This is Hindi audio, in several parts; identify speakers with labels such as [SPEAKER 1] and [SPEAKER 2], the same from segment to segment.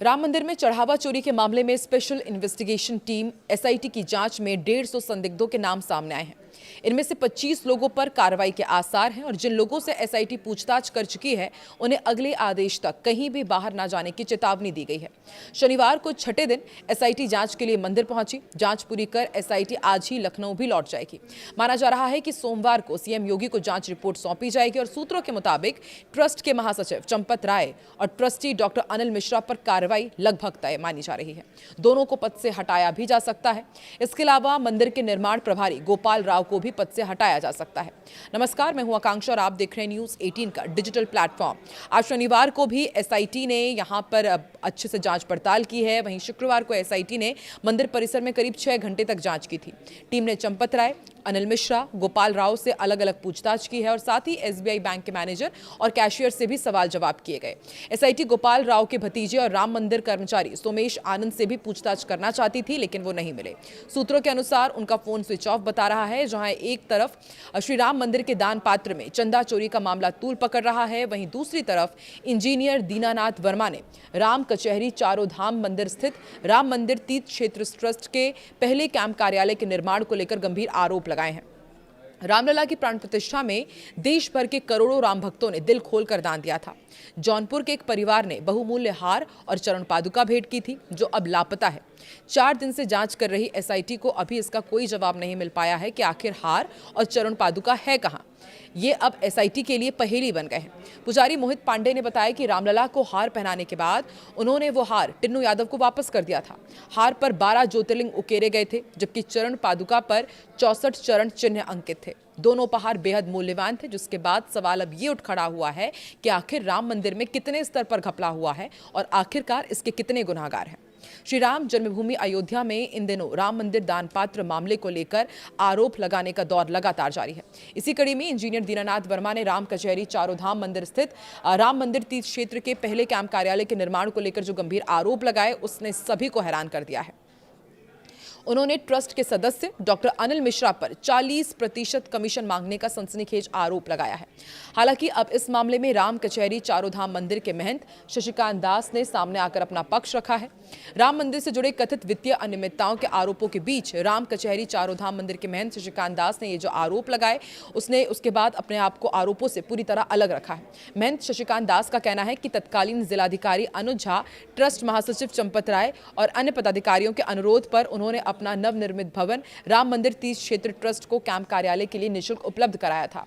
[SPEAKER 1] राम मंदिर में चढ़ावा चोरी के मामले में स्पेशल इन्वेस्टिगेशन टीम एसआईटी की जांच में 150 संदिग्धों के नाम सामने आए हैं। इनमें से 25 लोगों पर कार्रवाई के आसार हैं और जिन लोगों से एसआईटी पूछताछ कर चुकी है उन्हें अगले आदेश तक कहीं भी बाहर न जाने की चेतावनी दी गई है। शनिवार को छठे दिन एसआईटी जांच के लिए मंदिर पहुंची। जांच पूरी कर एसआईटी आज ही लखनऊ भी लौट जाएगी। माना जा रहा है कि सोमवार को सीएम योगी को जांच रिपोर्ट सौंपी जाएगी और सूत्रों के मुताबिक ट्रस्ट के महासचिव चंपत राय और ट्रस्टी डॉक्टर अनिल मिश्रा पर कार्रवाई लगभग तय मानी जा रही है। दोनों को पद से हटाया भी जा सकता है। इसके अलावा मंदिर के निर्माण प्रभारी गोपाल राव को भी पद से हटाया जा सकता है। नमस्कार, मैं हूं आकांक्षा और आप देख रहे हैं न्यूज़ 18 का डिजिटल प्लेटफॉर्म। आज शनिवार को भी एसआईटी ने यहां पर अच्छे से जांच पड़ताल की है। वहीं शुक्रवार को एसआईटी ने मंदिर परिसर में करीब 6 घंटे तक जांच की थी। टीम ने चंपत राय, अनिल मिश्रा, गोपाल राव से अलग अलग पूछताछ की है और साथ ही एसबीआई बैंक के मैनेजर और कैशियर से भी सवाल जवाब किए गए। एसआईटी गोपाल राव के भतीजे और राम मंदिर कर्मचारी सोमेश आनंद से भी पूछताछ करना चाहती थी, लेकिन वो नहीं मिले। सूत्रों के अनुसार उनका फोन स्विच ऑफ बता रहा है। जहां एक तरफ श्री राम मंदिर के दान पात्र में चंदा चोरी का मामला तूल पकड़ रहा है, वहीं दूसरी तरफ इंजीनियर दीनानाथ वर्मा ने राम कचहरी चारों धाम मंदिर स्थित राम मंदिर तीर्थ क्षेत्र ट्रस्ट के पहले कैंप कार्यालय के निर्माण को लेकर गंभीर आरोप लगाए हैं। रामलला की प्राण प्रतिष्ठा में देश भर के करोड़ों राम भक्तों ने दिल खोलकर दान दिया था। जौनपुर के एक परिवार ने बहुमूल्य हार और चरण पादुका भेंट की थी, जो अब लापता है। 4 दिन से जांच कर रही एसआईटी को अभी इसका कोई जवाब नहीं मिल पाया है कि आखिर हार और चरण पादुका है कहां। ये अब एसआईटी के लिए पहेली बन गए हैं। पुजारी मोहित पांडे ने बताया कि रामलला को हार पहनाने के बाद उन्होंने वो हार टिन्नू यादव को वापस कर दिया था। हार पर 12 ज्योतिर्लिंग उकेरे गए थे, जबकि चरण पादुका पर 64 चरण चिन्ह अंकित थे। दोनों उपहार बेहद मूल्यवान थे, जिसके बाद सवाल अब ये उठ खड़ा हुआ है कि आखिर राम मंदिर में कितने स्तर पर घपला हुआ है और आखिरकार इसके कितने गुनाहगार हैं। श्री राम जन्मभूमि अयोध्या में इन दिनों राम मंदिर दान पात्र मामले को लेकर आरोप लगाने का दौर लगातार जारी है। इसी कड़ी में इंजीनियर दीनानाथ वर्मा ने राम कचहरी चारों धाम मंदिर स्थित राम मंदिर तीर्थ क्षेत्र के पहले कैंप कार्यालय के निर्माण को लेकर जो गंभीर आरोप लगाए, उसने सभी को हैरान कर दिया है। उन्होंने ट्रस्ट के सदस्य डॉक्टर अनिल मिश्रा पर 40% कमीशन मांगने का सनसनीखेज आरोप लगाया है। हालांकि अब इस मामले में राम कचहरी चारों धाम मंदिर के महंत शशिकांत दास ने सामने आकर अपना पक्ष रखा है। राम मंदिर से जुड़े कथित वित्तीय अनियमितताओं के आरोपों के बीच राम कचहरी चारों धाम मंदिर के महंत शशिकांत दास ने ये जो आरोप लगाए, उसने उसके बाद अपने आप को आरोपों से पूरी तरह अलग रखा है। महंत शशिकांत दास का कहना है कि तत्कालीन जिलाधिकारी अनुज झा, ट्रस्ट महासचिव चंपत राय और अन्य पदाधिकारियों के अनुरोध पर उन्होंने अपना नवनिर्मित भवन राम मंदिर तीर्थ क्षेत्र ट्रस्ट को कैंप कार्यालय के लिए निःशुल्क उपलब्ध कराया था।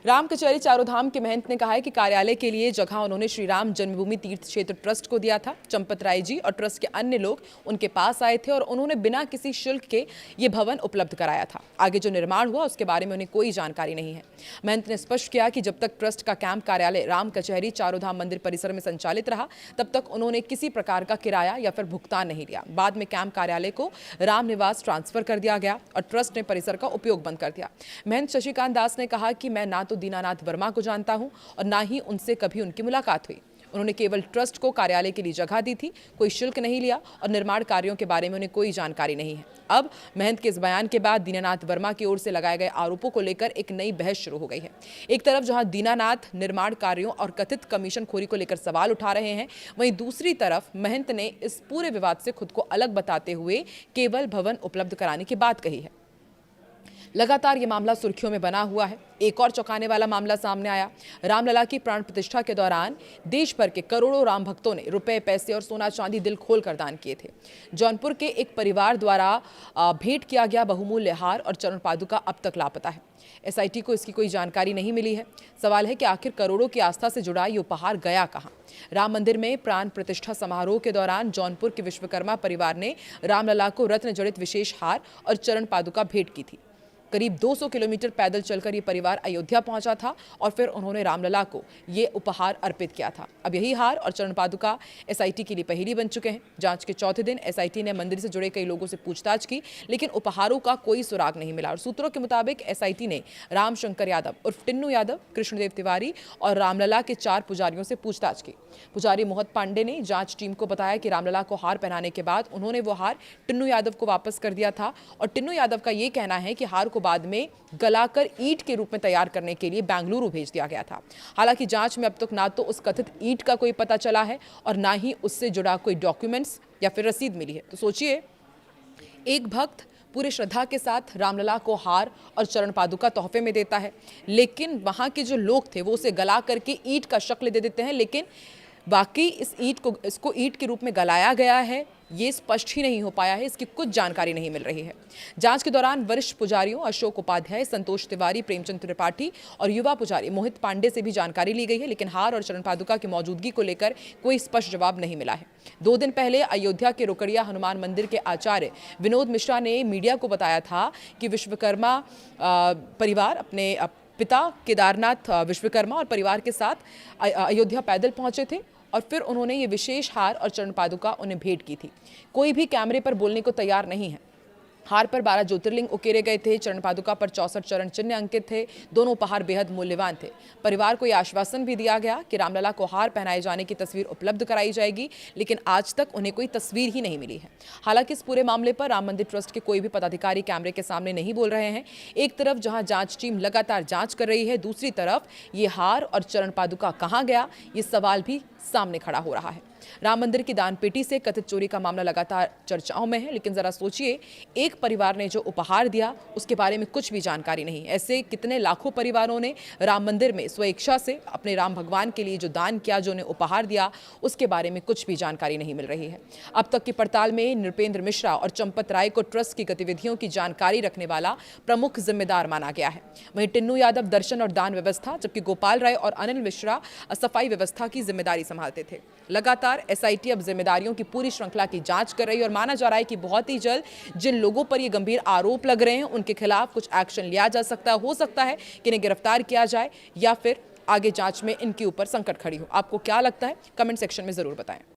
[SPEAKER 1] राम कचहरी चारों धाम के महंत ने कहा है कि कार्यालय के लिए जगह उन्होंने श्री राम जन्मभूमि तीर्थ क्षेत्र ट्रस्ट को दिया था। चंपत राय जी और ट्रस्ट के अन्य लोग उनके पास आए थे और उन्होंने बिना किसी शुल्क के ये भवन उपलब्ध कराया था। आगे जो निर्माण हुआ उसके बारे में उन्हें कोई जानकारी नहीं है। महंत ने स्पष्ट किया कि जब तक ट्रस्ट का कैंप कार्यालय राम कचहरी चारों धाम मंदिर परिसर में संचालित रहा, तब तक उन्होंने किसी प्रकार का किराया या फिर भुगतान नहीं लिया। बाद में कैंप कार्यालय को राम निवास ट्रांसफर कर दिया गया और ट्रस्ट ने परिसर का उपयोग बंद कर दिया। महंत शशिकांत दास ने कहा कि मैं ना तो दीनानाथ वर्मा को जानता हूं और ना ही उनसे कभी उनकी मुलाकात हुई। उन्होंने केवल ट्रस्ट को कार्यालय के लिए जगह दी थी, कोई शुल्क नहीं लिया और निर्माण कार्यों के बारे में उन्हें कोई जानकारी नहीं है। अब महंत के इस बयान के बाद दीनानाथ वर्मा की ओर से लगाए गए आरोपों को लेकर एक नई बहस शुरू हो गई है। एक तरफ जहां दीनानाथ निर्माण कार्यों और कथित कमीशन खोरी को लेकर सवाल उठा रहे हैं, वहीं दूसरी तरफ महंत ने इस पूरे विवाद से खुद को अलग बताते हुए केवल भवन उपलब्ध कराने की बात कही है। लगातार ये मामला सुर्खियों में बना हुआ है। एक और चौंकाने वाला मामला सामने आया। रामलला की प्राण प्रतिष्ठा के दौरान देश भर के करोड़ों राम भक्तों ने रुपए, पैसे और सोना चांदी दिल खोलकर दान किए थे। जौनपुर के एक परिवार द्वारा भेंट किया गया बहुमूल्य हार और चरण पादुका अब तक लापता है। एसआईटी को इसकी कोई जानकारी नहीं मिली है। सवाल है कि आखिर करोड़ों की आस्था से जुड़ा ये उपहार गया कहां। राम मंदिर में प्राण प्रतिष्ठा समारोह के दौरान जौनपुर के विश्वकर्मा परिवार ने रामलला को रत्न जड़ित विशेष हार और चरण पादुका भेंट की थी। करीब 200 किलोमीटर पैदल चलकर ये परिवार अयोध्या पहुंचा था और फिर उन्होंने रामलला को ये उपहार अर्पित किया था। अब यही हार और चरण पादुका एसआईटी के लिए पहेली बन चुके हैं। जांच के चौथे दिन एसआईटी ने मंदिर से जुड़े कई लोगों से पूछताछ की, लेकिन उपहारों का कोई सुराग नहीं मिला और सूत्रों के मुताबिक एसआईटी ने राम शंकर यादव उर्फ टिन्नू यादव, कृष्णदेव तिवारी और रामलला के 4 पुजारियों से पूछताछ की। पुजारी मोहित पांडे ने जांच टीम को बताया कि रामलला को हार पहनाने के बाद उन्होंने वो हार टिन्नू यादव को वापस कर दिया था और टिन्नू यादव का ये कहना है कि हार को बाद में गलाकर ईंट के रूप में तैयार करने के लिए बेंगलुरु भेज दिया गया था। हालांकि जांच में अब तक ना तो उस कथित ईंट का कोई पता चला है और ना ही उससे जुड़ा कोई डॉक्यूमेंट्स या फिर रसीद मिली है। तो सोचिए, एक भक्त पूरे श्रद्धा के साथ रामलला को हार और चरण पादुका तोहफे में देता है, लेकिन वहाँ के जो लोग थे वो उसे गला करके ईंट का शक्ल दे देते हैं, लेकिन बाकी इसको ईंट के रूप में गलाया गया है ये स्पष्ट ही नहीं हो पाया है, इसकी कुछ जानकारी नहीं मिल रही है। जांच के दौरान वरिष्ठ पुजारियों अशोक उपाध्याय, संतोष तिवारी, प्रेमचंद त्रिपाठी और युवा पुजारी मोहित पांडे से भी जानकारी ली गई है, लेकिन हार और चरण पादुका की मौजूदगी को लेकर कोई स्पष्ट जवाब नहीं मिला है। 2 दिन पहले अयोध्या के रोकड़िया हनुमान मंदिर के आचार्य विनोद मिश्रा ने मीडिया को बताया था कि विश्वकर्मा परिवार अपने पिता केदारनाथ विश्वकर्मा और परिवार के साथ अयोध्या पैदल पहुंचे थे और फिर उन्होंने ये विशेष हार और चरण पादुका उन्हें भेंट की थी। कोई भी कैमरे पर बोलने को तैयार नहीं है। हार पर 12 ज्योतिर्लिंग उकेरे गए थे, चरण पादुका पर 64 चरण चिन्ह अंकित थे। दोनों उपहार बेहद मूल्यवान थे। परिवार को यह आश्वासन भी दिया गया कि रामलला को हार पहनाए जाने की तस्वीर उपलब्ध कराई जाएगी, लेकिन आज तक उन्हें कोई तस्वीर ही नहीं मिली है। हालांकि इस पूरे मामले पर राम मंदिर ट्रस्ट के कोई भी पदाधिकारी कैमरे के सामने नहीं बोल रहे हैं। एक तरफ जहां जांच टीम लगातार जांच कर रही है, दूसरी तरफ ये हार और चरण पादुका कहां गया, ये सवाल भी सामने खड़ा हो रहा है। राम मंदिर की दान पेटी से कथित चोरी का मामला लगातार चर्चाओं में है, लेकिन जरा सोचिए, एक परिवार ने जो उपहार दिया उसके बारे में कुछ भी जानकारी नहीं। ऐसे कितने लाखों परिवारों ने राम मंदिर में स्वेच्छा से अपने राम भगवान के लिए जो दान किया, जो उन्हें उपहार दिया, उसके बारे में कुछ भी जानकारी नहीं मिल रही है। अब तक की पड़ताल में नृपेंद्र मिश्रा और चंपत राय को ट्रस्ट की गतिविधियों की जानकारी रखने वाला प्रमुख जिम्मेदार माना गया है। वहीं टिन्नू यादव दर्शन और दान व्यवस्था, जबकि गोपाल राय और अनिल मिश्रा सफाई व्यवस्था की जिम्मेदारी संभालते थे। लगातार एसआईटी अब जिम्मेदारियों की पूरी श्रृंखला की जांच कर रही है और माना जा रहा है कि बहुत ही जल्द जिन लोगों पर ये गंभीर आरोप लग रहे हैं उनके खिलाफ कुछ एक्शन लिया जा सकता है। हो सकता है कि इन्हें गिरफ्तार किया जाए या फिर आगे जांच में इनके ऊपर संकट खड़ी हो। आपको क्या लगता है, कमेंट सेक्शन में जरूर बताएं।